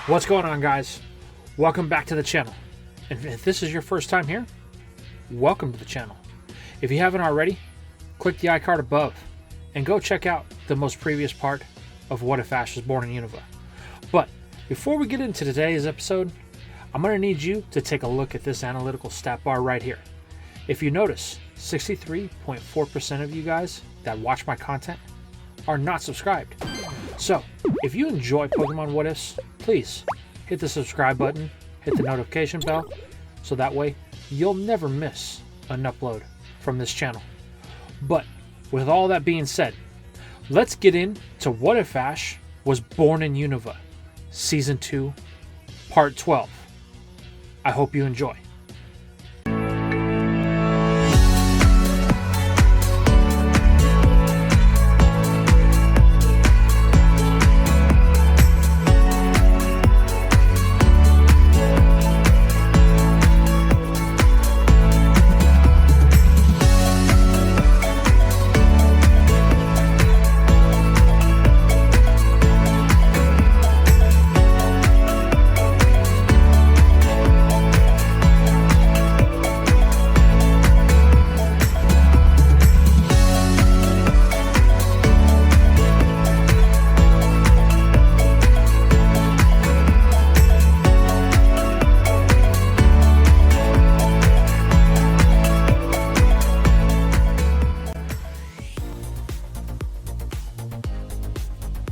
What's going on, guys? Welcome back to the channel. And if this is your first time here, welcome to the channel. If you haven't already, click the iCard above and go check out the most previous part of What If Ash was born in Unova. But before we get into today's episode, I'm going to need you to take a look at this analytical stat bar right here. If you notice, 63.4% of you guys that watch my content are not subscribed. So, if you enjoy Pokemon What Ifs, please hit the subscribe button, hit the notification bell, so that way you'll never miss an upload from this channel. But with all that being said, let's get into What If Ash was born in Unova, Season 2, Part 12. I hope you enjoy.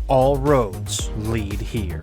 All roads lead here.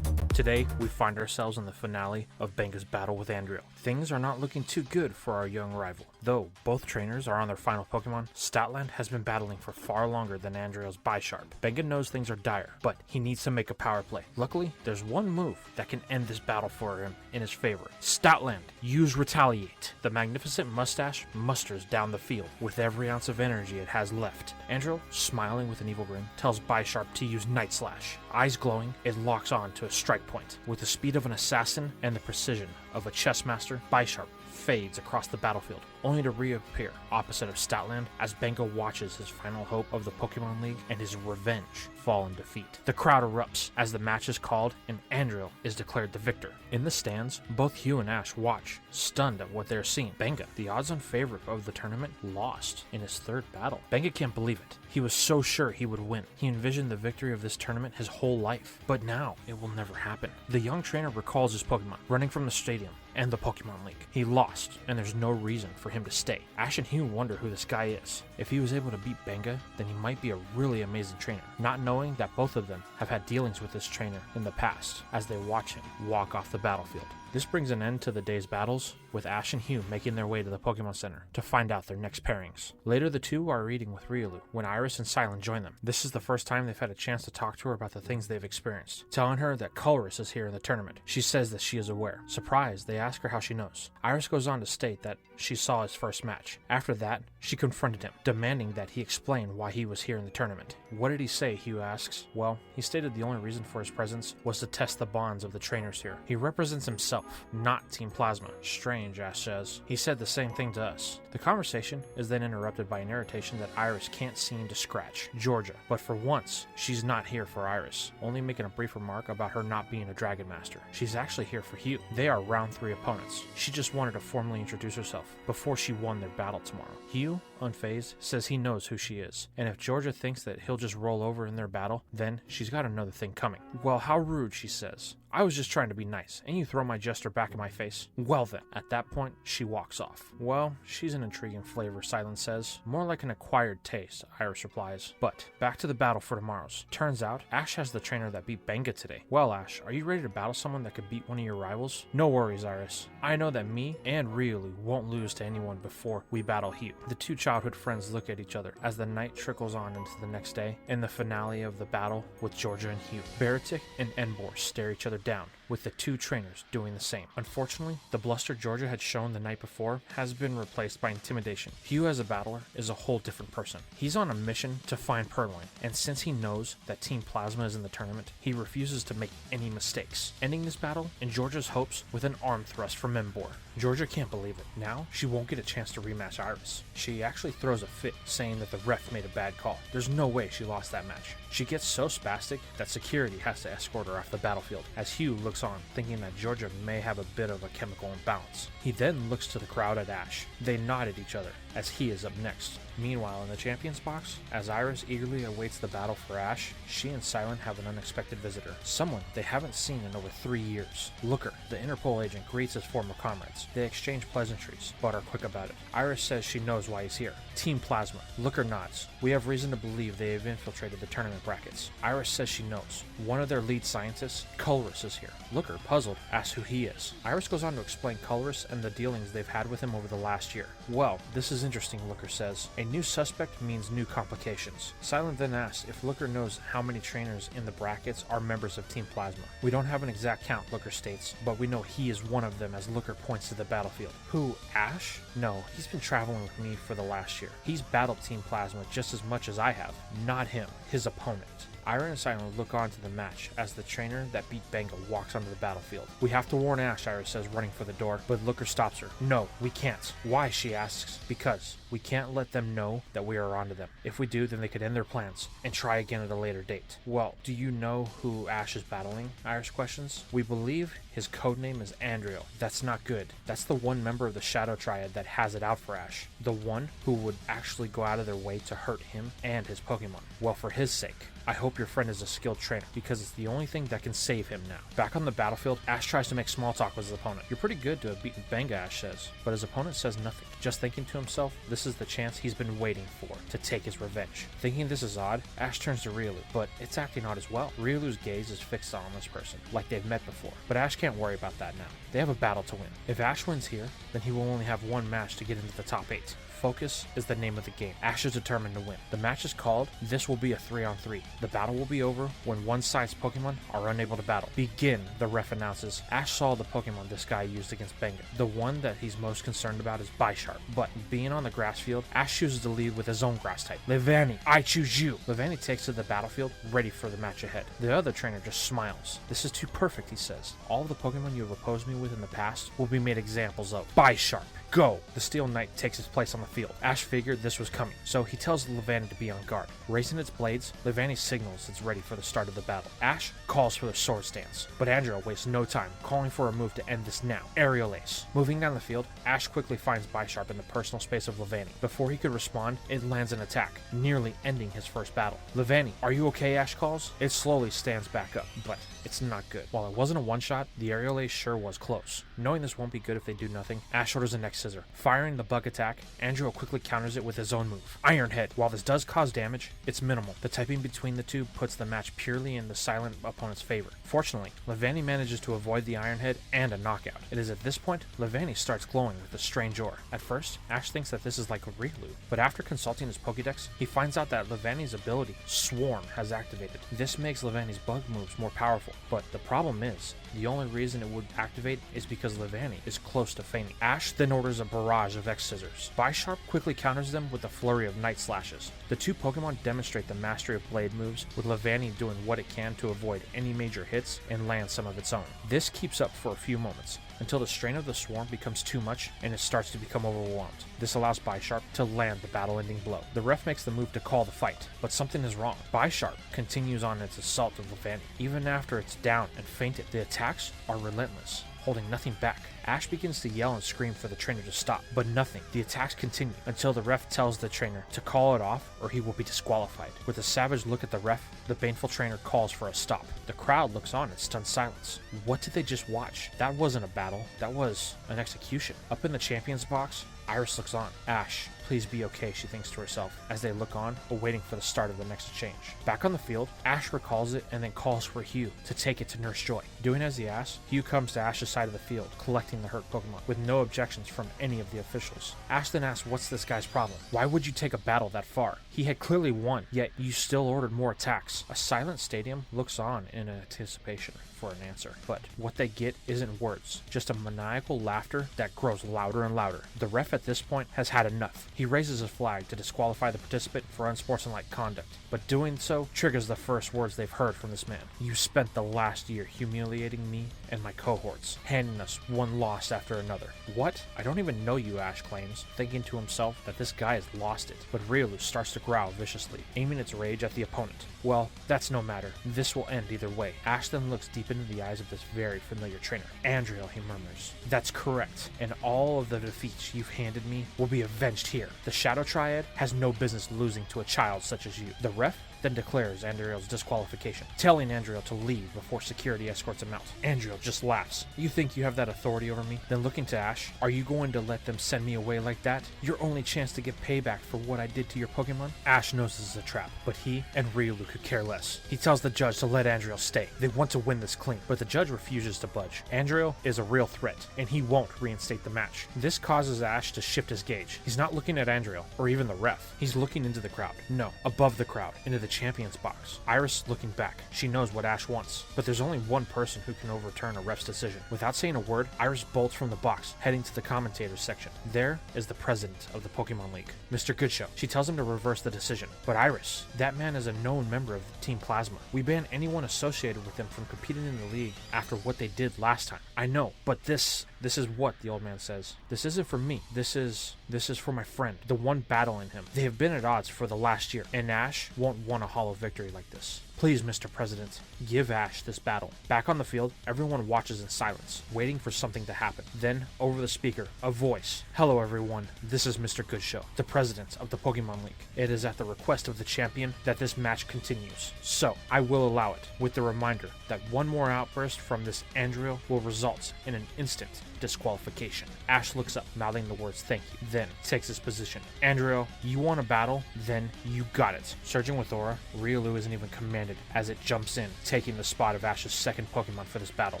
Today, we find ourselves in the finale of Benga's battle with Andriel. Things are not looking too good for our young rival. Though both trainers are on their final Pokemon, Stoutland has been battling for far longer than Andriel's Bisharp. Benga knows things are dire, but he needs to make a power play. Luckily, there's one move that can end this battle for him in his favor. Stoutland, use Retaliate. The magnificent mustache musters down the field with every ounce of energy it has left. Andriel, smiling with an evil grin, tells Bisharp to use Night Slash. Eyes glowing, it locks on to a strike point. With the speed of an assassin and the precision of a chess master, Bisharp fades across the battlefield, only to reappear opposite of Stoutland as Benga watches his final hope of the Pokemon League and his revenge fall in defeat. The crowd erupts as the match is called and Andriel is declared the victor. In the stands, both Hugh and Ash watch, stunned at what they're seeing. Benga, the odds-on favorite of the tournament, lost in his third battle. Benga can't believe it. He was so sure he would win. He envisioned the victory of this tournament his whole life, but now it will never happen. The young trainer recalls his Pokemon running from the stadium and the Pokemon League. He lost, and there's no reason for him to stay. Ash and Hugh wonder who this guy is. If he was able to beat Benga, then he might be a really amazing trainer, not knowing that both of them have had dealings with this trainer in the past as they watch him walk off the battlefield. This brings an end to the day's battles, with Ash and Hugh making their way to the Pokemon Center to find out their next pairings. Later, the two are eating with RIOLU when Iris and Silent join them. This is the first time they've had a chance to talk to her about the things they've experienced, telling her that Colress is here in the tournament. She says that she is aware. Surprised, they ask her how she knows. Iris goes on to state that she saw his first match. After that, she confronted him, demanding that he explain why he was here in the tournament. What did he say, Hugh asks. Well, he stated the only reason for his presence was to test the bonds of the trainers here. He represents himself, not Team Plasma. Strange, Ash says. He said the same thing to us. The conversation is then interrupted by an irritation that Iris can't seem to scratch. Georgia. But for once, she's not here for Iris, only making a brief remark about her not being a Dragon Master. She's actually here for Hugh. They are round 3 opponents. She just wanted to formally introduce herself before she won their battle tomorrow. Hugh, unfazed, says he knows who she is, and if Georgia thinks that he'll just roll over in their battle, then she's got another thing coming. Well, how rude, she says. I was just trying to be nice, and you throw my jester back in my face? Well then. At that point, she walks off. Well, she's an intriguing flavor, Silence says. More like an acquired taste, Iris replies. But, back to the battle for tomorrow's. Turns out, Ash has the trainer that beat Benga today. Well, Ash, are you ready to battle someone that could beat one of your rivals? No worries, Iris. I know that me and RIOLU won't lose to anyone before we battle Hugh. The two childhood friends look at each other as the night trickles on into the next day and the finale of the battle with Georgia and Hugh. Baratic and Enbor stare each other down with the two trainers doing the same. Unfortunately, the bluster Georgia had shown the night before has been replaced by intimidation. Hugh as a battler is a whole different person. He's on a mission to find Purloin, and since he knows that Team Plasma is in the tournament, he refuses to make any mistakes, ending this battle in Georgia's hopes with an arm thrust from Membor. Georgia can't believe it. Now, she won't get a chance to rematch Iris. She actually throws a fit, saying that the ref made a bad call. There's no way she lost that match. She gets so spastic that security has to escort her off the battlefield, as Hugh looks on, thinking that Georgia may have a bit of a chemical imbalance. He then looks to the crowd at Ash. They nod at each other, as he is up next. Meanwhile, in the Champions box, as Iris eagerly awaits the battle for Ash, she and Silent have an unexpected visitor. Someone they haven't seen in over 3 years. Looker, the Interpol agent, greets his former comrades. They exchange pleasantries, but are quick about it. Iris says she knows why he's here. Team Plasma. Looker nods. We have reason to believe they have infiltrated the tournament brackets. Iris says she knows. One of their lead scientists, Culrus, is here. Looker, puzzled, asks who he is. Iris goes on to explain Culrus and the dealings they've had with him over the last year. Well, this is interesting, Looker says. A new suspect means new complications. Silent then asks if Looker knows how many trainers in the brackets are members of Team Plasma. We don't have an exact count, Looker states, but we know he is one of them as Looker points to the battlefield. Who, Ash? No, he's been traveling with me for the last year. He's battled Team Plasma just as much as I have. Not him, his opponent. Ira and Silent look on to the match as the trainer that beat Benga walks onto the battlefield. We have to warn Ash, Ira says, running for the door, but Looker stops her. No, we can't. Why, she asks. Because we can't let them know that we are onto them. If we do, then they could end their plans and try again at a later date. Well, do you know who Ash is battling? Iris questions. We believe his codename is Andrio. That's not good. That's the one member of the Shadow Triad that has it out for Ash. The one who would actually go out of their way to hurt him and his Pokemon. Well, for his sake, I hope your friend is a skilled trainer, because it's the only thing that can save him now. Back on the battlefield, Ash tries to make small talk with his opponent. You're pretty good to have beaten Benga, Ash says, but his opponent says nothing. Just thinking to himself, this is the chance he's been waiting for to take his revenge. Thinking this is odd, Ash turns to RIOLU, but it's acting odd as well. RIOLU's gaze is fixed on this person, like they've met before, but Ash can't worry about that now. They have a battle to win. If Ash wins here, then he will only have one match to get into the top 8. Focus is the name of the game. Ash is determined to win. The match is called. This will be a 3-on-3. The battle will be over when one side's Pokemon are unable to battle. Begin, the ref announces. Ash saw the Pokemon this guy used against Benga. The one that he's most concerned about is Bisharp, but being on the grass field, Ash chooses to lead with his own grass type. Levani, I choose you. Levani takes to the battlefield, ready for the match ahead. The other trainer just smiles. This is too perfect, he says. All of the Pokemon you have opposed me with in the past will be made examples of. Bisharp. Go! The Steel Knight takes his place on the field. Ash figured this was coming, so he tells Levani to be on guard. Raising its blades, Levani signals it's ready for the start of the battle. Ash calls for the sword stance, but Andrew wastes no time, calling for a move to end this now. Aerial Ace. Moving down the field, Ash quickly finds Bisharp in the personal space of Levani. Before he could respond, it lands an attack, nearly ending his first battle. Levani, are you okay, Ash calls? It slowly stands back up, but it's not good. While it wasn't a one-shot, the Aerial Ace sure was close. Knowing this won't be good if they do nothing, Ash orders the next scissor. Firing the bug attack, Andrew quickly counters it with his own move, Iron Head. While this does cause damage, it's minimal. The typing between the two puts the match purely in the silent opponent's favor. Fortunately, Levani manages to avoid the Iron Head and a knockout. It is at this point, Levani starts glowing with a strange aura. At first, Ash thinks that this is like a RIOLU, but after consulting his Pokédex, he finds out that Levani's ability, Swarm, has activated. This makes Levani's bug moves more powerful, but the problem is, the only reason it would activate is because Levani is close to fainting. Ash then orders a barrage of X-Scissors. Bisharp quickly counters them with a flurry of Night Slashes. The two Pokemon demonstrate the mastery of blade moves, with Levani doing what it can to avoid any major hits and land some of its own. This keeps up for a few moments, until the strain of the swarm becomes too much and it starts to become overwhelmed. This allows Bisharp to land the battle-ending blow. The ref makes the move to call the fight, but something is wrong. Bisharp continues on its assault of Levani. Even after it's down and fainted, the attacks are relentless, holding nothing back. Ash begins to yell and scream for the trainer to stop, but nothing. The attacks continue until the ref tells the trainer to call it off or he will be disqualified. With a savage look at the ref, the baneful trainer calls for a stop. The crowd looks on in stunned silence. What did they just watch? That wasn't a battle, that was an execution. Up in the champions box, Iris looks on. Ash, please be okay, she thinks to herself, as they look on, awaiting for the start of the next exchange. Back on the field, Ash recalls it and then calls for Hugh to take it to Nurse Joy. Doing as he asks, Hugh comes to Ash's side of the field, collecting the hurt Pokemon, with no objections from any of the officials. Ash then asks what's this guy's problem? Why would you take a battle that far? He had clearly won, yet you still ordered more attacks. A silent stadium looks on in anticipation for an answer, but what they get isn't words, just a maniacal laughter that grows louder and louder. The ref at this point has had enough. He raises a flag to disqualify the participant for unsportsmanlike conduct, but doing so triggers the first words they've heard from this man. You spent the last year humiliating me and my cohorts, handing us one loss after another. What? I don't even know you, Ash claims, thinking to himself that this guy has lost it, but RIOLU starts to growl viciously, aiming its rage at the opponent. Well, that's no matter. This will end either way. Ash then looks deep into the eyes of this very familiar trainer. Andriel, he murmurs. That's correct, and all of the defeats you've handed me will be avenged here. The Shadow Triad has no business losing to a child such as you. The ref then declares Andriel's disqualification, telling Andriel to leave before security escorts him out. Andriel just laughs. You think you have that authority over me? Then looking to Ash, are you going to let them send me away like that? Your only chance to get payback for what I did to your Pokemon? Ash knows this is a trap, but he and RIOLU could care less. He tells the judge to let Andriel stay. They want to win this clean, but the judge refuses to budge. Andriel is a real threat, and he won't reinstate the match. This causes Ash to shift his gauge. He's not looking at Andriel, or even the ref. He's looking into the crowd. No, above the crowd, into the champion's box. Iris looking back. She knows what Ash wants, but there's only one person who can overturn a ref's decision. Without saying a word, Iris bolts from the box, heading to the commentators section. There is the president of the Pokemon League, Mr. Goodshow. She tells him to reverse the decision. But Iris, that man is a known member of Team Plasma. We ban anyone associated with them from competing in the league after what they did last time. I know, but this is what the old man says. This isn't for me. This is for my friend, the one battling him. They have been at odds for the last year, and Ash won't want a hollow victory like this. Please, Mr. President, give Ash this battle. Back on the field, everyone watches in silence, waiting for something to happen. Then, over the speaker, a voice. Hello everyone, this is Mr. Goodshow, the president of the Pokemon League. It is at the request of the champion that this match continues. So, I will allow it, with the reminder that one more outburst from this Andriel will result in an instant disqualification. Ash looks up, mouthing the words thank you, then takes his position. Andriel, you want a battle? Then you got it. Surging with aura, RIOLU isn't even commanded as it jumps in, taking the spot of Ash's second Pokemon for this battle.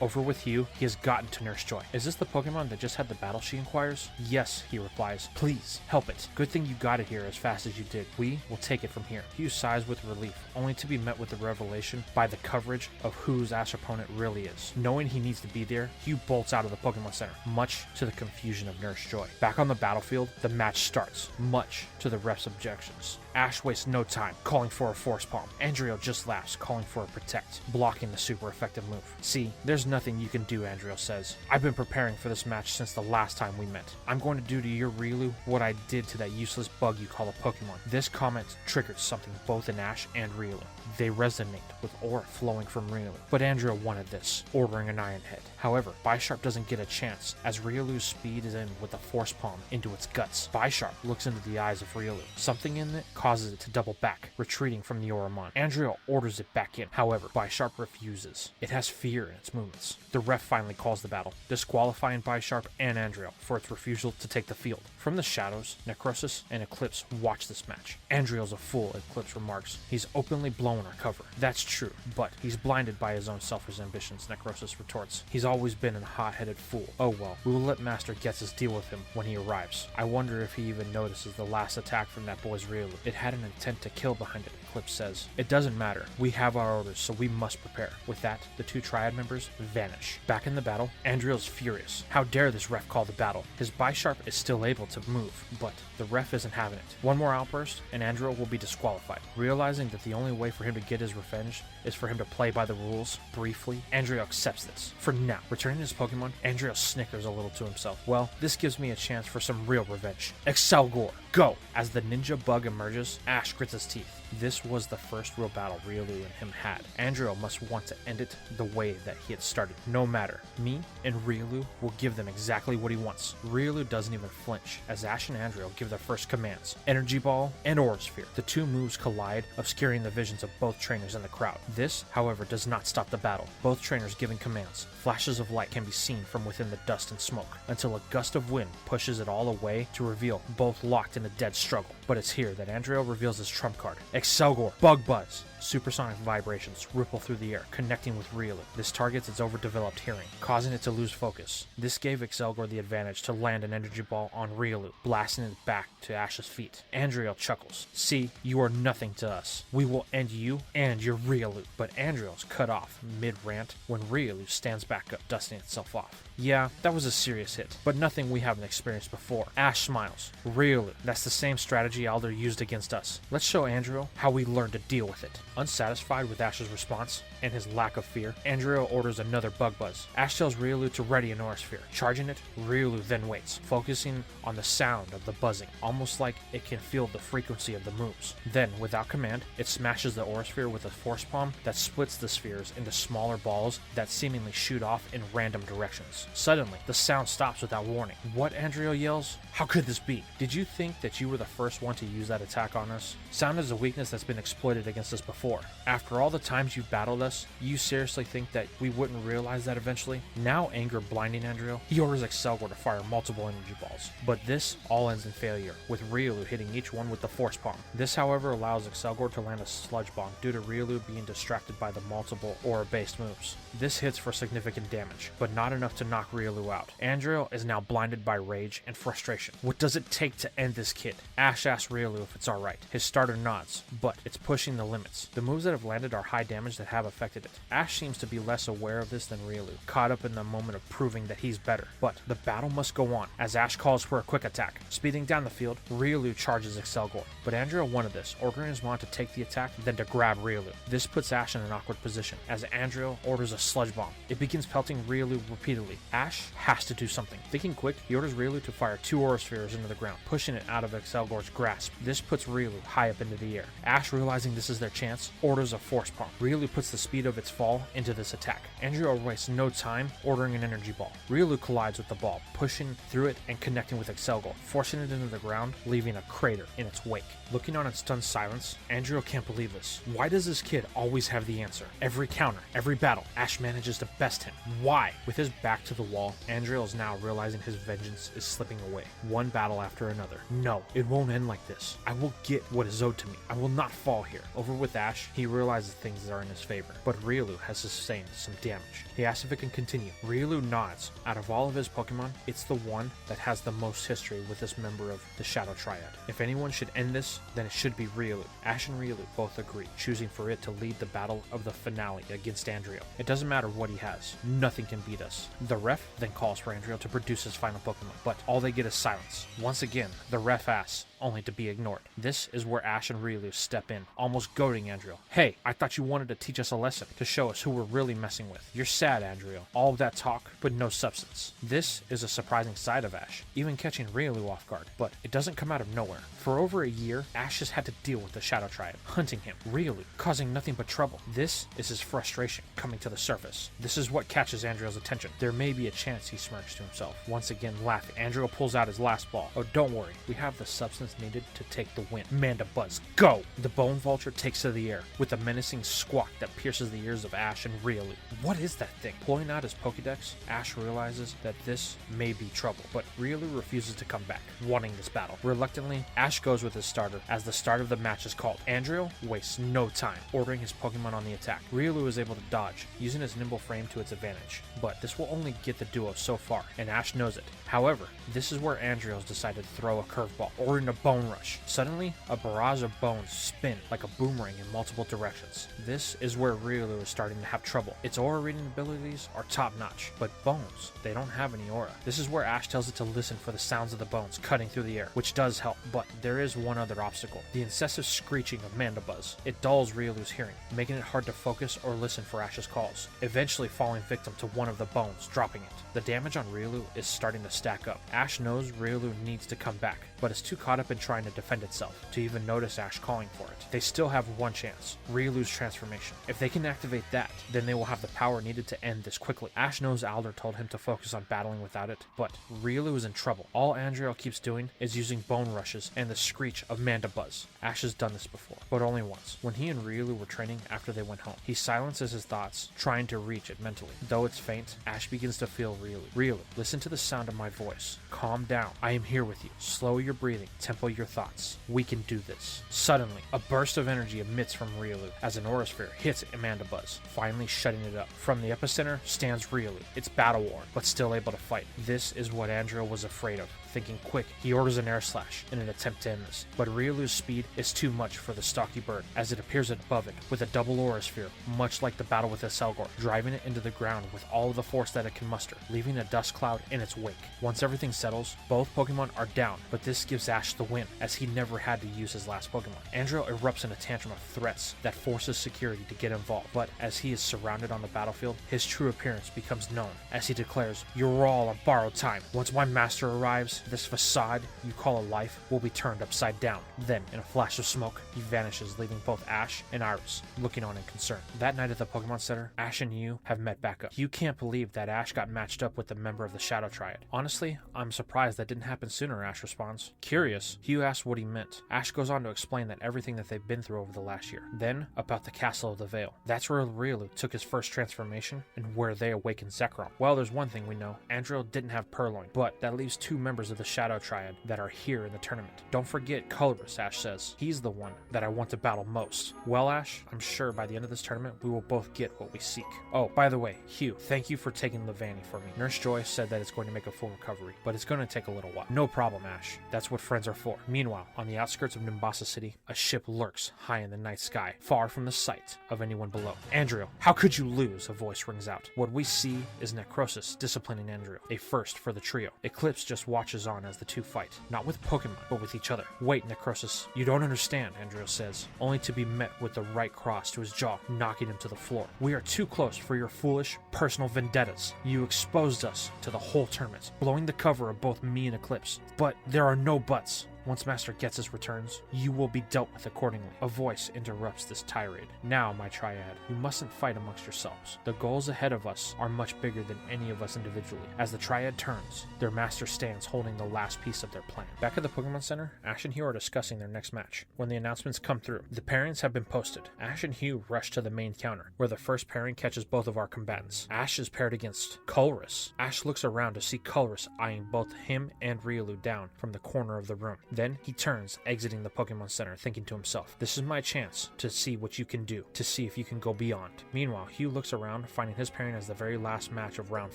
Over with Hugh, he has gotten to Nurse Joy. Is this the Pokemon that just had the battle, she inquires? Yes, he replies. Please, help it. Good thing you got it here as fast as you did. We will take it from here. Hugh sighs with relief, only to be met with the revelation by the coverage of whose Ash opponent really is. Knowing he needs to be there, Hugh bolts out of the Pokemon Center, much to the confusion of Nurse Joy. Back on the battlefield, the match starts, much to the ref's objections. Ash wastes no time, calling for a Force Palm. Andriel just laughs, calling for a Protect, blocking the super effective move. See, there's nothing you can do, Andriel says. I've been preparing for this match since the last time we met. I'm going to do to your RIOLU what I did to that useless bug you call a Pokemon. This comment triggers something both in Ash and RIOLU. They resonate with aura flowing from RIOLU, but Andriel wanted this, ordering an Iron Head. However, Bisharp doesn't get a chance, as RIOLU's speed is in with a Force Palm into its guts. Bisharp looks into the eyes of RIOLU. Something in it causes it to double back, retreating from the Auramon. Andriel orders it back in. However, Bisharp refuses. It has fear in its movements. The ref finally calls the battle, disqualifying Bisharp and Andriel for its refusal to take the field. From the shadows, Necrosis and Eclipse watch this match. Andriel's a fool, Eclipse remarks. He's openly blowing our cover. That's true, but he's blinded by his own selfish ambitions, Necrosis retorts. He's always been a hot-headed fool. Oh well, we will let Master Getz's deal with him when he arrives. I wonder if he even notices the last attack from that boy's RIOLU. It had an intent to kill behind it, Eclipse says. It doesn't matter. We have our orders, so we must prepare. With that, the two Triad members vanish. Back in the battle, Andriel's furious. How dare this ref call the battle? His Bisharp is still able to move, but the ref isn't having it. One more outburst, and Andriel will be disqualified. Realizing that the only way for him to get his revenge is for him to play by the rules, briefly, Andriel accepts this. For now, returning his Pokemon, Andriel snickers a little to himself. Well, this gives me a chance for some real revenge. Excelgor! go! As the ninja bug emerges, Ash grits his teeth. This was the first real battle RIOLU and him had. Andrew must want to end it the way that he had started. No matter. Me and RIOLU will give them exactly what he wants. RIOLU doesn't even flinch as Ash and Andrew give their first commands. Energy Ball and Aura Sphere. The two moves collide, obscuring the visions of both trainers in the crowd. This, however, does not stop the battle. Both trainers giving commands. Flashes of light can be seen from within the dust and smoke, until a gust of wind pushes it all away to reveal both locked in a dead struggle. But it's here that Andrea reveals his trump card. Excelgor, Bug Buzz. Supersonic vibrations ripple through the air, connecting with RIOLU. This targets its overdeveloped hearing, causing it to lose focus. This gave Excelgor the advantage to land an energy ball on RIOLU, blasting it back to Ash's feet. Andriel chuckles. See, you are nothing to us. We will end you and your RIOLU. But Andriel's cut off mid-rant when RIOLU stands back up, dusting itself off. Yeah, that was a serious hit, but nothing we haven't experienced before. Ash smiles. RIOLU, that's the same strategy Alder used against us. Let's show Andriel how we learn to deal with it. Unsatisfied with Ash's response and his lack of fear, Andriel orders another Bug Buzz. Ash tells RIOLU to ready an Aura Sphere. Charging it, RIOLU then waits, focusing on the sound of the buzzing, almost like it can feel the frequency of the moves. Then, without command, it smashes the Aura Sphere with a force palm that splits the spheres into smaller balls that seemingly shoot off in random directions. Suddenly, the sound stops without warning. What? Andriel yells. How could this be? Did you think that you were the first one to use that attack on us? Sound is a weakness that's been exploited against us before. After all the times you've battled us, you seriously think that we wouldn't realize that eventually? Now anger blinding Andriel, he orders Excelgor to fire multiple energy balls. But this all ends in failure, with RIOLU hitting each one with the force palm. This, however, allows Excelgor to land a sludge bomb due to RIOLU being distracted by the multiple aura-based moves. This hits for significant damage, but not enough to knock RIOLU out. Andriel is now blinded by rage and frustration. What does it take to end this kid? Ash asks RIOLU if it's alright. His starter nods, but it's pushing the limits. The moves that have landed are high damage that have affected it. Ash seems to be less aware of this than RIOLU, caught up in the moment of proving that he's better. But the battle must go on, as Ash calls for a quick attack. Speeding down the field, RIOLU charges Excelgor, but Andriel wanted this, ordering his mod to take the attack, then to grab RIOLU. This puts Ash in an awkward position, as Andriel orders a sludge bomb. It begins pelting RIOLU repeatedly. Ash has to do something. Thinking quick, he orders RIOLU to fire 2 Aura Spheres into the ground, pushing it out of Excelgor's grasp. This puts RIOLU high up into the air. Ash, realizing this is their chance, orders a force palm. RIOLU puts the speed of its fall into this attack. Andriel wastes no time, ordering an energy ball. RIOLU collides with the ball, pushing through it and connecting with Excelgor, forcing it into the ground, leaving a crater in its wake. Looking on in stunned silence, Andriel can't believe this. Why does this kid always have the answer? Every counter, every battle, Ash manages to best him. Why? With his back to the wall, Andriel is now realizing his vengeance is slipping away, one battle after another. No, it won't end like this. I will get what is owed to me. I will not fall here. Over with Ash, he realizes things are in his favor, but RIOLU has sustained some damage. He asks if it can continue. RIOLU nods. Out of all of his Pokemon, it's the one that has the most history with this member of the Shadow Triad. If anyone should end this, then it should be RIOLU. Ash and RIOLU both agree, choosing for it to lead the battle of the finale against Andriel. It doesn't matter what he has. Nothing can beat us. The ref then calls for Andriel to produce his final Pokemon, but all they get is silence. Once again, the ref asks, only to be ignored. This is where Ash and RIOLU step in, almost goading Andriel. Hey, I thought you wanted to teach us a lesson, to show us who we're really messing with. You're sad, Andriel. All of that talk, but no substance. This is a surprising side of Ash, even catching RIOLU off guard, but it doesn't come out of nowhere. For over a year, Ash has had to deal with the Shadow Triad, hunting him, RIOLU, causing nothing but trouble. This is his frustration coming to the surface. This is what catches Andriel's attention. There may be a chance, he smirks to himself, once again laughing. Andriel pulls out his last ball. Oh, don't worry, we have the substance needed to take the win. Mandibuzz, go! The Bone Vulture takes to the air with a menacing squawk that pierces the ears of Ash and RIOLU. What is that thing? Pulling out his Pokédex, Ash realizes that this may be trouble, but RIOLU refuses to come back, wanting this battle. Reluctantly, Ash goes with his starter as the start of the match is called. Andriel wastes no time, ordering his Pokemon on the attack. RIOLU is able to dodge, using his nimble frame to its advantage, but this will only get the duo so far, and Ash knows it. However, this is where Andriel's decided to throw a curveball, ordering a Bone Rush. Suddenly, a barrage of bones spin like a boomerang in multiple directions. This is where RIOLU is starting to have trouble. Its aura reading abilities are top-notch, but bones, they don't have any aura. This is where Ash tells it to listen for the sounds of the bones cutting through the air, which does help, but there is one other obstacle: the incessant screeching of Mandibuzz. It dulls RIOLU's hearing, making it hard to focus or listen for Ash's calls, eventually falling victim to one of the bones, dropping it. The damage on RIOLU is starting to stack up. Ash knows RIOLU needs to come back, but is too caught up have been trying to defend itself to even notice Ash calling for it. They still have one chance, RIOLU's transformation. If they can activate that, then they will have the power needed to end this quickly. Ash knows Alder told him to focus on battling without it, but RIOLU is in trouble. All Andriel keeps doing is using bone rushes and the screech of Mandibuzz. Ash has done this before, but only once. When he and RIOLU were training after they went home, he silences his thoughts, trying to reach it mentally. Though it's faint, Ash begins to feel RIOLU. RIOLU, listen to the sound of my voice. Calm down. I am here with you. Slow your breathing. Tempo your thoughts. We can do this. Suddenly, a burst of energy emits from RIOLU as an aura sphere hits Mandibuzz, finally shutting it up. From the epicenter stands RIOLU, its battle worn, but still able to fight. This is what Andriel was afraid of. Thinking quick, he orders an air slash in an attempt to end this, but RIOLU's speed is too much for the stocky bird as it appears above it with a double aura sphere, much like the battle with Selgor, driving it into the ground with all of the force that it can muster, leaving a dust cloud in its wake. Once everything settles, both Pokemon are down, but this gives Ash the win, as he never had to use his last Pokemon. Andriel erupts in a tantrum of threats that forces security to get involved, but as he is surrounded on the battlefield, his true appearance becomes known, as he declares, "You're all on borrowed time. Once my master arrives, this facade you call a life will be turned upside down." Then, in a flash of smoke, he vanishes, leaving both Ash and Iris looking on in concern. That night at the Pokemon Center, Ash and Hugh have met back up. Hugh can't believe that Ash got matched up with a member of the Shadow Triad. "Honestly, I'm surprised that didn't happen sooner," Ash responds. Curious, Hugh asks what he meant. Ash goes on to explain that everything that they've been through over the last year. Then, about the Castle of the Veil. That's where RIOLU took his first transformation and where they awakened Zekrom. Well, there's one thing we know. Andriel didn't have Purloin, but that leaves two members of the Shadow Triad that are here in the tournament. "Don't forget Colress," Ash says. "He's the one that I want to battle most." "Well, Ash, I'm sure by the end of this tournament, we will both get what we seek." "Oh, by the way, Hugh, thank you for taking Levani for me. Nurse Joy said that it's going to make a full recovery, but it's going to take a little while." "No problem, Ash. That's what friends are for." Meanwhile, on the outskirts of Nimbasa City, a ship lurks high in the night sky, far from the sight of anyone below. "Andriel, how could you lose?" a voice rings out. What we see is Necrosis disciplining Andriel, a first for the trio. Eclipse just watches on as the two fight, not with Pokemon, but with each other. "Wait, Necrosis, you don't understand," Andriel says, only to be met with the right cross to his jaw, knocking him to the floor. "We are too close for your foolish, personal vendettas. You exposed us to the whole tournament, blowing the cover of both me and Eclipse. But there are no buts. Once Master gets his returns, you will be dealt with accordingly." A voice interrupts this tirade. "Now, my Triad, you mustn't fight amongst yourselves. The goals ahead of us are much bigger than any of us individually." As the Triad turns, their master stands holding the last piece of their plan. Back at the Pokemon Center, Ash and Hugh are discussing their next match. When the announcements come through, the pairings have been posted. Ash and Hugh rush to the main counter, where the first pairing catches both of our combatants. Ash is paired against Colress. Ash looks around to see Colress eyeing both him and RIOLU down from the corner of the room. Then he turns, exiting the Pokemon Center, thinking to himself, "This is my chance to see what you can do, to see if you can go beyond." Meanwhile, Hugh looks around, finding his pairing as the very last match of round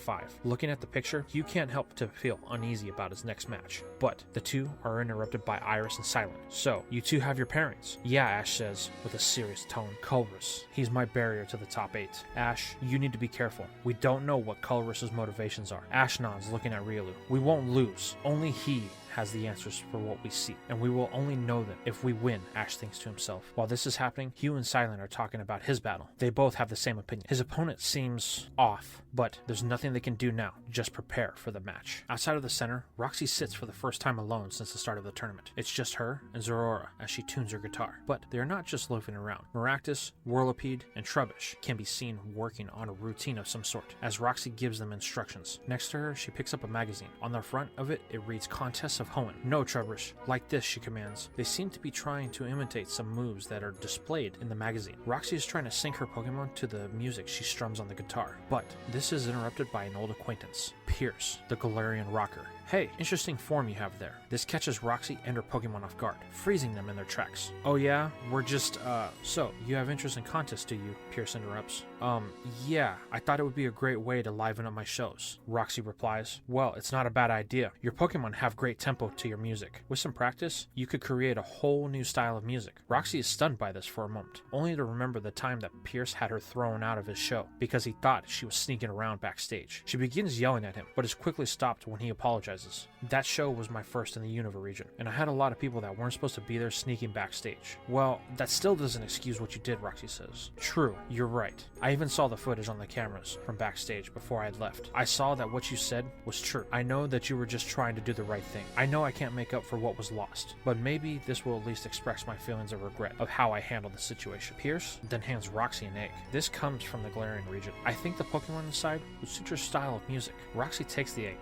5. Looking at the picture, Hugh can't help to feel uneasy about his next match. But the two are interrupted by Iris and Silent. "So, you two have your pairings?" "Yeah," Ash says, with a serious tone. "Colress, he's my barrier to the top 8. Ash, you need to be careful. We don't know what Colress's motivations are." Ash nods, looking at RIOLU. "We won't lose. Only he has the answers for what we seek, and we will only know them if we win," Ash thinks to himself. While this is happening, Hugh and Silent are talking about his battle. They both have the same opinion. His opponent seems off, but there's nothing they can do now. Just prepare for the match. Outside of the center, Roxy sits for the first time alone since the start of the tournament. It's just her and Zorora as she tunes her guitar. But they are not just loafing around. Maractus, Whirlipede, and Trubbish can be seen working on a routine of some sort, as Roxy gives them instructions. Next to her, she picks up a magazine. On the front of it, it reads Contests of Hoenn. "No, Trubbish, like this," she commands. They seem to be trying to imitate some moves that are displayed in the magazine. Roxy is trying to sync her Pokemon to the music she strums on the guitar, but this is interrupted by an old acquaintance, Pierce, the Galarian rocker. "Hey, interesting form you have there." This catches Roxy and her Pokemon off guard, freezing them in their tracks. "Oh yeah? We're just, So, you have interest in contests, do you?" Pierce interrupts. Yeah, I thought it would be a great way to liven up my shows." Roxy replies, "Well, it's not a bad idea. Your Pokemon have great tempo to your music. With some practice, you could create a whole new style of music." Roxy is stunned by this for a moment, only to remember the time that Pierce had her thrown out of his show because he thought she was sneaking around backstage. She begins yelling at him, but is quickly stopped when he apologizes. surprises. That show was my first in the Unova region, and I had a lot of people that weren't supposed to be there sneaking backstage. Well, that still doesn't excuse what you did, Roxy says. True, you're right. I even saw the footage on the cameras from backstage before I had left. I saw that what you said was true. I know that you were just trying to do the right thing. I know I can't make up for what was lost, but maybe this will at least express my feelings of regret of how I handled the situation. Pierce then hands Roxy an egg. This comes from the Galarian region. I think the Pokemon inside would suit your style of music. Roxy takes the egg.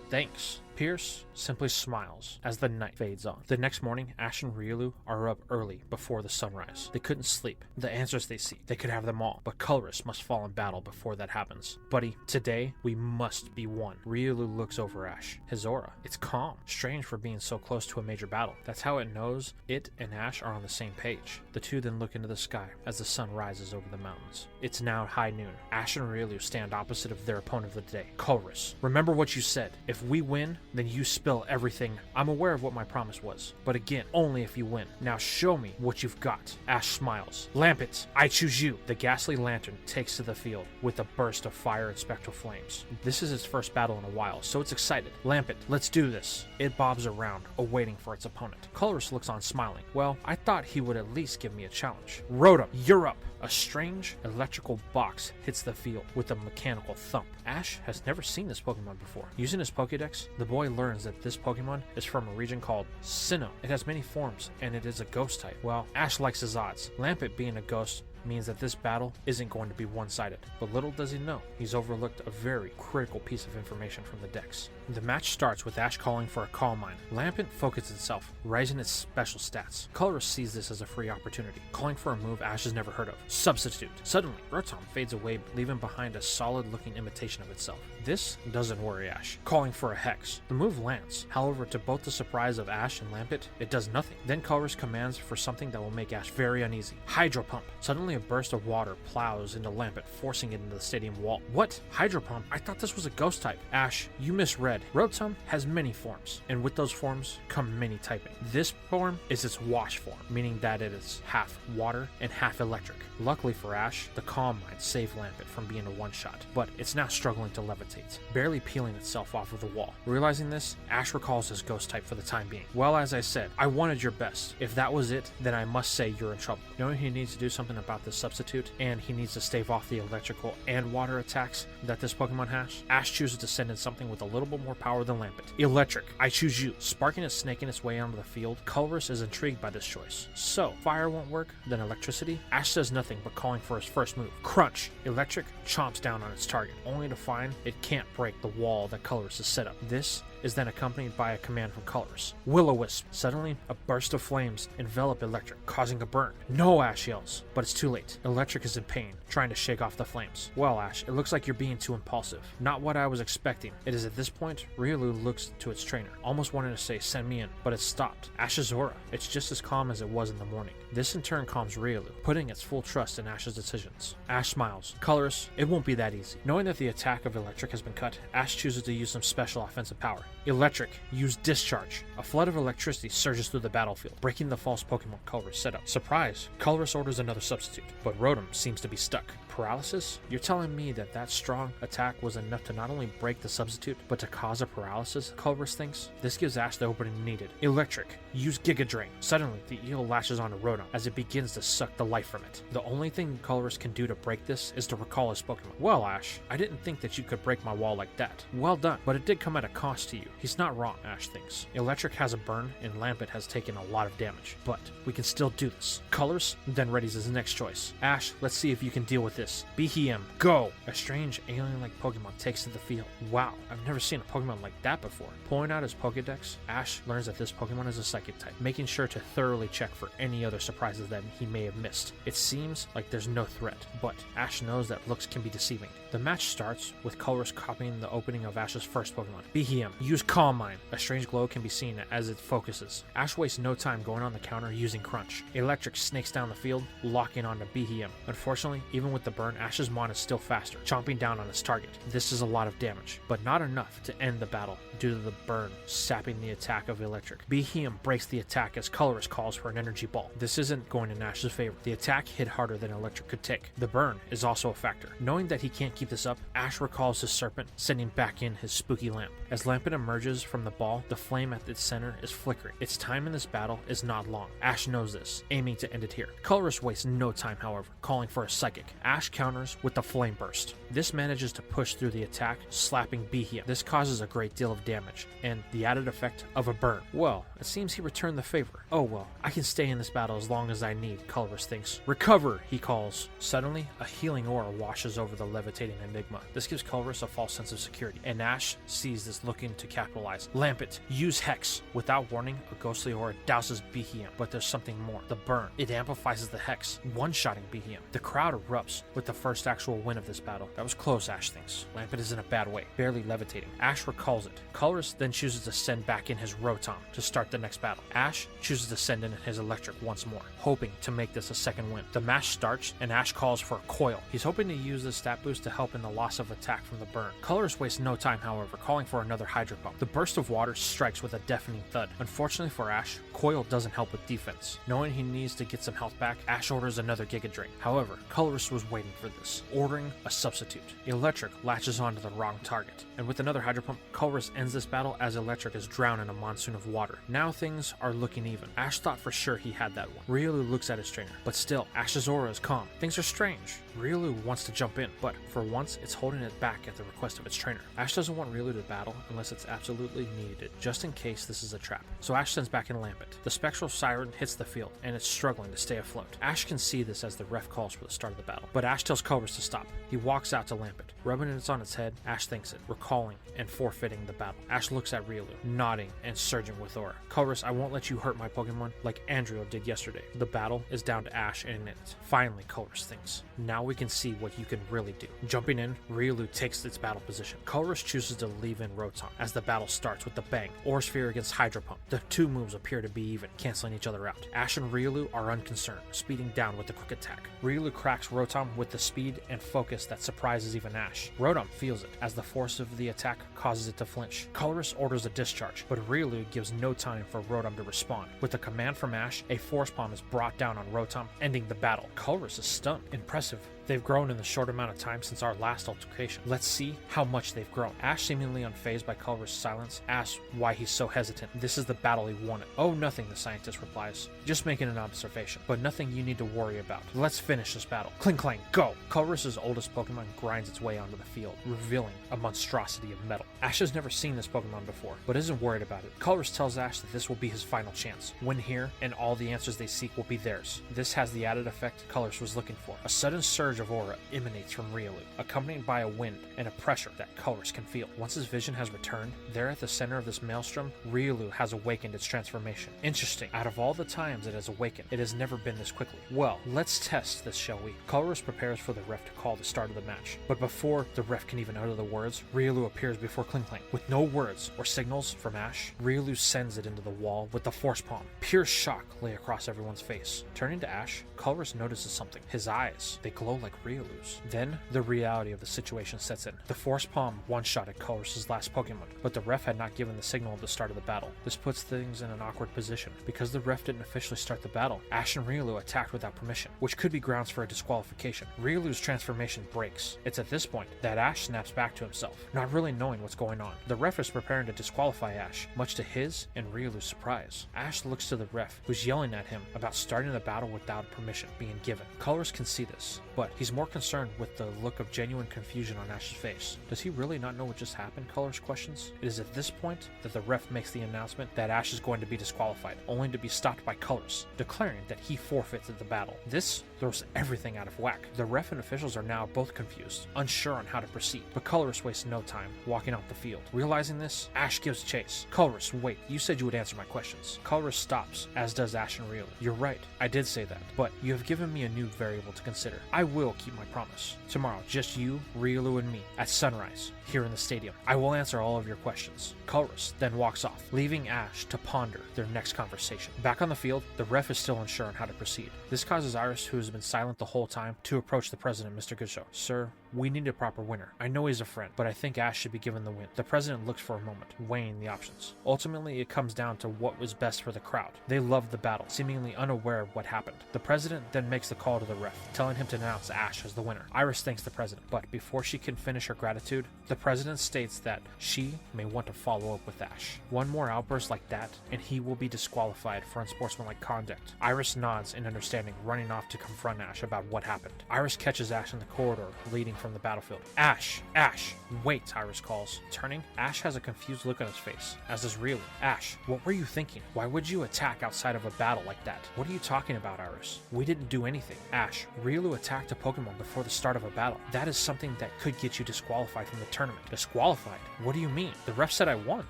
Thanks. Pierce simply smiles as the night fades on. The next morning, Ash and RIOLU are up early before the sunrise. They couldn't sleep. The answers they seek, they could have them all, but Colress must fall in battle before that happens. Buddy, today we must be one. RIOLU looks over Ash. His aura, it's calm. Strange for being so close to a major battle. That's how it knows it and Ash are on the same page. The two then look into the sky as the sun rises over the mountains. It's now high noon. Ash and RIOLU stand opposite of their opponent of the day, Colress. Remember what you said. If we win, then you spill everything. I'm aware of what my promise was, but again, only if you win. Now show me what you've got. Ash smiles. Lampet, I choose you. The ghastly lantern takes to the field with a burst of fire and spectral flames. This is its first battle in a while, so it's excited. Lampet, let's do this. It bobs around, awaiting for its opponent. Colress looks on smiling. Well, I thought he would at least give me a challenge. Rotom, you're up. A strange electrical box hits the field with a mechanical thump. Ash has never seen this Pokemon before. Using his Pokédex, the boy learns that this Pokemon is from a region called Sinnoh. It has many forms, and it is a ghost type. Well, Ash likes his odds. Lampet being a ghost means that this battle isn't going to be one-sided. But little does he know, he's overlooked a very critical piece of information from the dex. The match starts with Ash calling for a Calm Mind. Lampet focuses itself, raising its special stats. Colress sees this as a free opportunity, calling for a move Ash has never heard of. Substitute. Suddenly, Rotom fades away, leaving behind a solid-looking imitation of itself. This doesn't worry Ash, calling for a Hex. The move lands. However, to both the surprise of Ash and Lampet, it does nothing. Then Colress commands for something that will make Ash very uneasy. Hydro Pump. Suddenly, a burst of water plows into Lampet, forcing it into the stadium wall. What? Hydro Pump? I thought this was a ghost type. Ash, you misread. Rotom has many forms, and with those forms come many typing. This form is its wash form, meaning that it is half water and half electric. Luckily for Ash, the Calm Mind saved Lampet from being a one-shot, but it's now struggling to levitate, barely peeling itself off of the wall. Realizing this, Ash recalls his ghost type for the time being. Well, as I said, I wanted your best. If that was it, then I must say you're in trouble. Knowing he needs to do something about this substitute, and he needs to stave off the electrical and water attacks that this Pokemon has, Ash chooses to send in something with a little bit more power than Lampet. Electric, I choose you. Sparking and snaking its way onto the field, Colress is intrigued by this choice. So, fire won't work, then electricity? Ash says nothing but calling for his first move. Crunch! Electric chomps down on its target, only to find it can't break the wall that Colress has set up. This is then accompanied by a command from Colress. Will-O-Wisp. Suddenly, a burst of flames envelop Electric, causing a burn. No, Ash yells, but it's too late. Electric is in pain, trying to shake off the flames. Well, Ash, it looks like you're being too impulsive. Not what I was expecting. It is at this point, RIOLU looks to its trainer, almost wanting to say, send me in, but it's stopped. Ash's aura, it's just as calm as it was in the morning. This in turn calms RIOLU, putting its full trust in Ash's decisions. Ash smiles. Colress, it won't be that easy. Knowing that the attack of Electric has been cut, Ash chooses to use some special offensive power. Electric, use Discharge. A flood of electricity surges through the battlefield, breaking the false Pokemon Colress set up. Surprise, Colress orders another substitute, but Rotom seems to be stuck. Paralysis? You're telling me that that strong attack was enough to not only break the substitute, but to cause a paralysis, Colress thinks? This gives Ash the opening needed. Electric, use Giga Drain. Suddenly, the eel lashes onto Rotom as it begins to suck the life from it. The only thing Colress can do to break this is to recall his Pokemon. Well, Ash, I didn't think that you could break my wall like that. Well done, but it did come at a cost to you. He's not wrong, Ash thinks. Electric has a burn, and Lampet has taken a lot of damage, but we can still do this. Colress then readies his next choice. Ash, let's see if you can deal with this. Behem, go! A strange alien-like Pokemon takes to the field. Wow, I've never seen a Pokemon like that before. Pulling out his Pokedex, Ash learns that this Pokemon is a Psychic type, making sure to thoroughly check for any other surprises that he may have missed. It seems like there's no threat, but Ash knows that looks can be deceiving. The match starts with Colress copying the opening of Ash's first Pokemon. Behem, use Calm Mind. A strange glow can be seen as it focuses. Ash wastes no time going on the counter using Crunch. Electric snakes down the field, locking onto Behem. Unfortunately, even with the the burn, Ash's Mon is still faster, chomping down on his target. This is a lot of damage, but not enough to end the battle due to the burn sapping the attack of Electric. Behem breaks the attack as Colorus calls for an energy ball. This isn't going in Ash's favor. The attack hit harder than Electric could take. The burn is also a factor. Knowing that he can't keep this up, Ash recalls his serpent, sending back in his spooky lamp. As Lampet emerges from the ball, the flame at its center is flickering. Its time in this battle is not long. Ash knows this, aiming to end it here. Colorus wastes no time, however, calling for a psychic. Ash counters with the flame burst. This manages to push through the attack, slapping Behem. This causes a great deal of damage, and the added effect of a burn. Well, it seems he returned the favor. Oh well, I can stay in this battle as long as I need, Colorus thinks. Recover, he calls. Suddenly, a healing aura washes over the levitating Enigma. This gives Colorus a false sense of security, and Ash sees this looking to capitalize. Lampet, use Hex. Without warning, a ghostly aura douses Behem, but there's something more. The burn. It amplifies the Hex, one-shotting Behem. The crowd erupts with the first actual win of this battle. That was close, Ash thinks. Lampet is in a bad way, barely levitating. Ash recalls it. Colorus then chooses to send back in his Rotom to start the next battle. Ash chooses to send in his Electric once more, hoping to make this a second win. The match starts, and Ash calls for a Coil. He's hoping to use this stat boost to help in the loss of attack from the burn. Colorus wastes no time, however, calling for another Hydro Pump. The burst of water strikes with a deafening thud. Unfortunately for Ash, Coil doesn't help with defense. Knowing he needs to get some health back, Ash orders another Giga Drain. However, Colorus was waiting for this, ordering a substitute. Electric latches onto the wrong target, and with another Hydro Pump, Colorus ends this battle as Electric is drowned in a monsoon of water. Now things are looking even. Ash thought for sure he had that one. RIOLU looks at his trainer, but still, Ash's aura is calm. Things are strange. RIOLU wants to jump in, but for once, it's holding it back at the request of its trainer. Ash doesn't want RIOLU to battle unless it's absolutely needed, just in case this is a trap. So Ash sends back in Lampet. The Spectral Siren hits the field, and it's struggling to stay afloat. Ash can see this as the ref calls for the start of the battle, but Ash tells Colorus to stop. He walks out to Lampet. Rubbing it on its head, Ash thinks it, recalling and forfeiting the battle. Ash looks at RIOLU, nodding and surging with aura. Colorus, I won't let you hurt my Pokemon like Andrew did yesterday. The battle is down to Ash in a minute. Finally, Colorus thinks. Now we can see what you can really do. Jumping in, RIOLU takes its battle position. Colorus chooses to leave in Rotom as the battle starts with the bang. Aura Sphere against Hydro Pump. The two moves appear to be even, canceling each other out. Ash and RIOLU are unconcerned, speeding down with the quick attack. RIOLU cracks Rotom with the speed and focus that surprises even Ash. Rotom feels it as the force of the attack causes it to flinch. Colorus orders a discharge, but RIOLU gives no time for Rotom to respond. With a command from Ash, a Force Palm is brought down on Rotom, ending the battle. Colorus is stunned. Impressive. They've grown in the short amount of time since our last altercation. Let's see how much they've grown. Ash, seemingly unfazed by Colorus' silence, asks why he's so hesitant. This is the battle he wanted. Oh, nothing, the scientist replies. Just making an observation, but nothing you need to worry about. Let's finish this battle. Cling clang, go! Colorus' oldest Pokemon grinds its way onto the field, revealing a monstrosity of metal. Ash has never seen this Pokemon before, but isn't worried about it. Colorus tells Ash that this will be his final chance. Win here, and all the answers they seek will be theirs. This has the added effect Colorus was looking for. A sudden surge of aura emanates from RIOLU, accompanied by a wind and a pressure that Colorus can feel. Once his vision has returned, there at the center of this maelstrom, RIOLU has awakened its transformation. Interesting. Out of all the times it has awakened, it has never been this quickly. Well, let's test this, shall we? Colorus prepares for the ref to call the start of the match, but before the ref can even utter the words, RIOLU appears before Cling Clang. With no words or signals from Ash, RIOLU sends it into the wall with the Force Palm. Pure shock lay across everyone's face. Turning to Ash, Colorus notices something. His eyes, they glow like RIOLU's. Then, the reality of the situation sets in. The Force Palm one-shotted Colorus' last Pokemon, but the ref had not given the signal of the start of the battle. This puts things in an awkward position. Because the ref didn't officially start the battle, Ash and RIOLU attacked without permission, which could be grounds for a disqualification. RIOLU's transformation breaks. It's at this point that Ash snaps back to himself, not really knowing what's going on. The ref is preparing to disqualify Ash, much to his and RIOLU's surprise. Ash looks to the ref, who's yelling at him about starting the battle without permission being given. Colorus can see this, but he's more concerned with the look of genuine confusion on Ash's face. Does he really not know what just happened? Colorus questions. It is at this point that the ref makes the announcement that Ash is going to be disqualified, only to be stopped by Colorus, declaring that he forfeited the battle. This throws everything out of whack. The ref and officials are now both confused, unsure on how to proceed, but Colorus wastes no time walking off the field. Realizing this, Ash gives chase. Colorus, wait, you said you would answer my questions. Colorus stops, as does Ash and RIOLU. You're right, I did say that, but you have given me a new variable to consider. I will will keep my promise. Tomorrow, just you, RIOLU, and me, at sunrise, here in the stadium. I will answer all of your questions. Colress then walks off, leaving Ash to ponder their next conversation. Back on the field, the ref is still unsure on how to proceed. This causes Iris, who has been silent the whole time, to approach the president, Mr. Goodshow. Sir, we need a proper winner. I know he's a friend, but I think Ash should be given the win. The president looks for a moment, weighing the options. Ultimately, it comes down to what was best for the crowd. They loved the battle, seemingly unaware of what happened. The president then makes the call to the ref, telling him to announce Ash as the winner. Iris thanks the president, but before she can finish her gratitude, the president states that she may want to follow up with Ash. One more outburst like that, and he will be disqualified for unsportsmanlike conduct. Iris nods in understanding, running off to confront Ash about what happened. Iris catches Ash in the corridor leading from the battlefield. Ash! Ash! Wait, Iris calls. Turning, Ash has a confused look on his face, as does RIOLU. Ash, what were you thinking? Why would you attack outside of a battle like that? What are you talking about, Iris? We didn't do anything. Ash, RIOLU attacked a Pokemon before the start of a battle. That is something that could get you disqualified from the tournament. Disqualified? What do you mean? The ref said I won.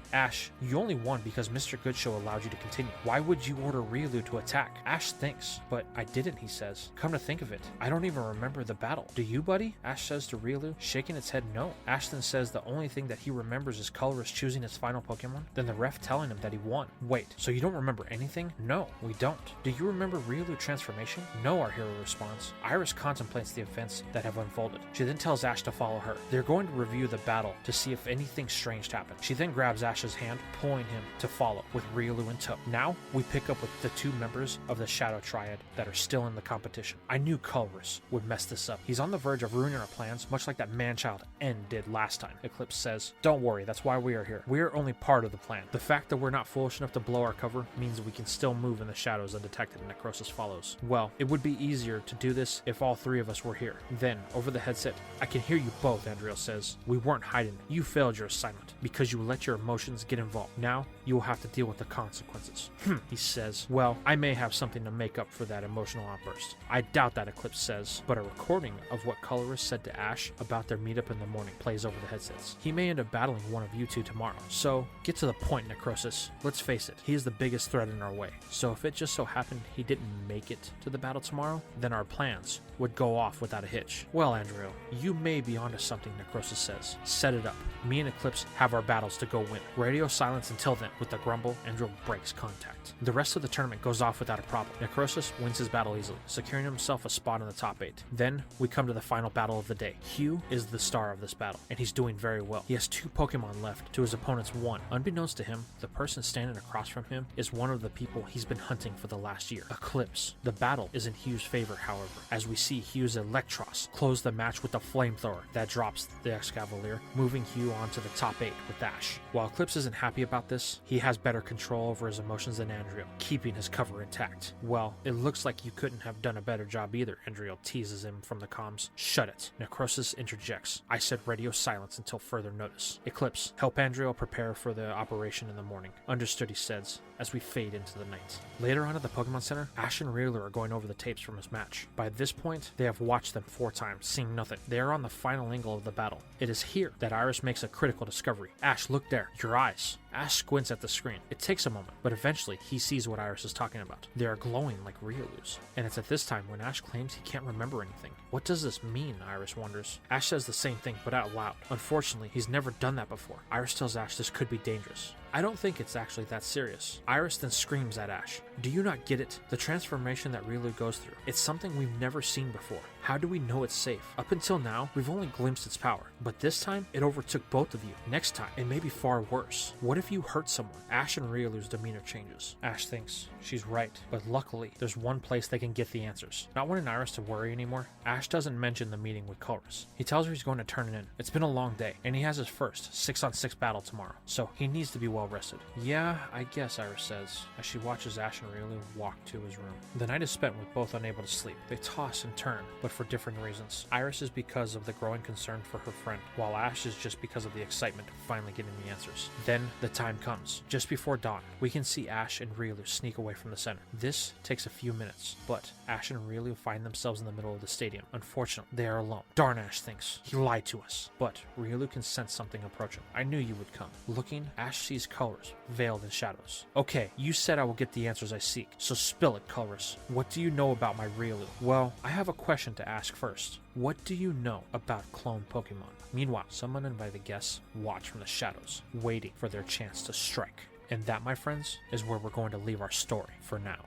Ash, you only won because Mr. Goodshow allowed you to continue. Why would you order RIOLU to attack? Ash thinks, but I didn't, he says. Come to think of it, I don't even remember the battle. Do you, buddy? Ash says to RIOLU, shaking its head no. Ash then says the only thing that he remembers is Colress choosing his final Pokemon, then the ref telling him that he won. Wait, so you don't remember anything? No, we don't. Do you remember RIOLU transformation? No, our hero responds. Iris contemplates the events that have unfolded. She then tells Ash to follow her. They're going to review the battle to see if anything strange happened. She then grabs Ash's hand, pulling him to follow, with RIOLU in tow. Now, we pick up with the two members of the Shadow Triad that are still in the competition. I knew Colress would mess this up. He's on the verge of ruining our plans, much like that man-child N did last time. Eclipse says, don't worry, that's why we are here. We are only part of the plan. The fact that we're not foolish enough to blow our cover means we can still move in the shadows undetected, and Necrosis follows. Well, it would be easier to do this if all three of us were here. Then, over the headset, I can hear you both, Andriel says. We weren't hiding. You failed your assignment because you let your emotions get involved. Now, you will have to deal with the consequences. He says, well, I may have something to make up for that emotional outburst. I doubt that, Eclipse says, but a recording of what Colress said to Ash about their meetup in the morning plays over the headsets. He may end up battling one of you two tomorrow. So, get to the point, Necrosis. Let's face it, he is the biggest threat in our way. So if it just so happened he didn't make it to the battle tomorrow, then our plans would go off without a hitch. Well, Andrew, you may be onto something, Necrosis says. Set it up. Me and Eclipse have our battles to go win. Radio silence until then. With a grumble, Andrew breaks contact. The rest of the tournament goes off without a problem. Necrosis wins his battle easily, securing himself a spot in the top 8. Then, we come to the final battle of the day. Hugh is the star of this battle, and he's doing very well. He has 2 Pokemon left to his opponent's 1. Unbeknownst to him, the person standing across from him is one of the people he's been hunting for the last year, Eclipse. The battle is in Hugh's favor, however, as we see Hugh's Electros close the match with a flamethrower that drops the Excavalier, moving Hugh onto the top 8 with Ash. While Eclipse isn't happy about this, he has better control over his emotions than Andriel, keeping his cover intact. Well, it looks like you couldn't have done a better job either, Andriel teases him from the comms. Shut it. Necrosis interjects. I said radio silence until further notice. Eclipse, help Andriel prepare for the operation in the morning. Understood, he says, as we fade into the night. Later on at the Pokemon Center, Ash and RIOLU are going over the tapes from his match. By this point, they have watched them 4 times, seeing nothing. They are on the final angle of the battle. It is here that Iris makes a critical discovery. Ash, look there. Your eyes. Ash squints at the screen. It takes a moment, but eventually he sees what Iris is talking about. They are glowing like RIOLU's. And it's at this time when Ash claims he can't remember anything. What does this mean? Iris wonders. Ash says the same thing, but out loud. Unfortunately, he's never done that before. Iris tells Ash this could be dangerous. I don't think it's actually that serious. Iris then screams at Ash. Do you not get it? The transformation that RIOLU goes through. It's something we've never seen before. How do we know it's safe? Up until now, we've only glimpsed its power. But this time, it overtook both of you. Next time, it may be far worse. What if you hurt someone? Ash and RIOLU's demeanor changes. Ash thinks she's right, but luckily, there's one place they can get the answers. Not wanting Iris to worry anymore, Ash doesn't mention the meeting with Colress. He tells her he's going to turn it in. It's been a long day, and he has his first 6-on-6 battle tomorrow, so he needs to be well rested. Yeah, I guess, Iris says, as she watches Ash and RIOLU walk to his room. The night is spent with both unable to sleep. They toss and turn, but for different reasons. Iris is because of the growing concern for her friend, while Ash is just because of the excitement of finally getting the answers. Then, the time comes. Just before dawn, we can see Ash and RIOLU sneak away from the center. This takes a few minutes, but Ash and RIOLU find themselves in the middle of the stadium. Unfortunately, they are alone. Darn, Ash thinks. He lied to us. But RIOLU can sense something approaching. I knew you would come. Looking, Ash sees colors, veiled in shadows. Okay, you said I will get the answers I I seek. So spill it, Colress. What do you know about my RIOLU? Well, I have a question to ask first. What do you know about clone Pokemon? Meanwhile, some uninvited guests watch from the shadows, waiting for their chance to strike. And that, my friends, is where we're going to leave our story for now.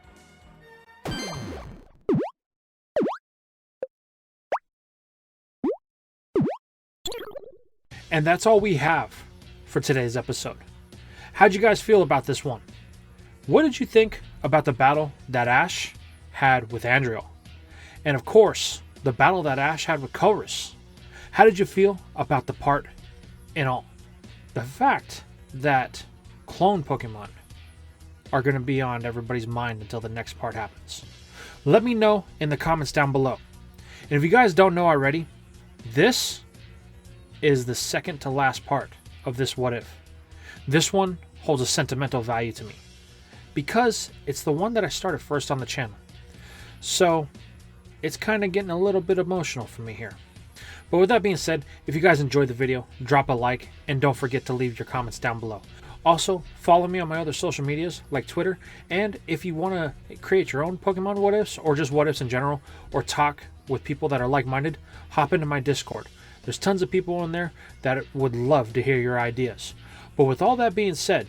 And that's all we have for today's episode. How'd you guys feel about this one? What did you think about the battle that Ash had with Andrew? And of course, the battle that Ash had with Colress. How did you feel about the part in all? The fact that clone Pokemon are going to be on everybody's mind until the next part happens. Let me know in the comments down below. And if you guys don't know already, this is the second to last part of this What If. This one holds a sentimental value to me because it's the one that I started first on the channel. So it's kind of getting a little bit emotional for me here. But with that being said, if you guys enjoyed the video, drop a like and don't forget to leave your comments down below. Also, follow me on my other social medias like Twitter, and if you want to create your own Pokemon What Ifs or just What Ifs in general, or talk with people that are like-minded, hop into my Discord. There's tons of people in there that would love to hear your ideas. But with all that being said,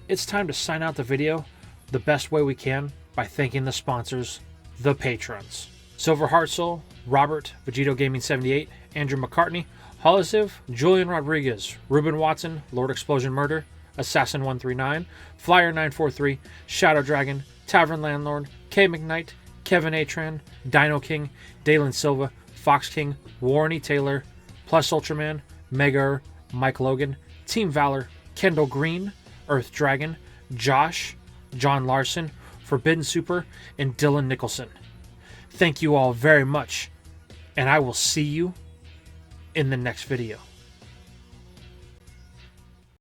it's time to sign out the video the best way we can by thanking the sponsors, the patrons. Silver Heart Soul, Robert, Vegito Gaming 78, Andrew McCartney, Holosiv, Julian Rodriguez, Ruben Watson, Lord Explosion Murder, Assassin 139, Flyer 943, Shadow Dragon, Tavern Landlord, K McKnight, Kevin Atran, Dino King, Dalen Silva, Fox King, Warren Taylor, Plus Ultraman, Megar, Mike Logan, Team Valor, Kendall Green, Earth Dragon, Josh, John Larson, Forbidden Super, and Dylan Nicholson. Thank you all very much, and I will see you in the next video.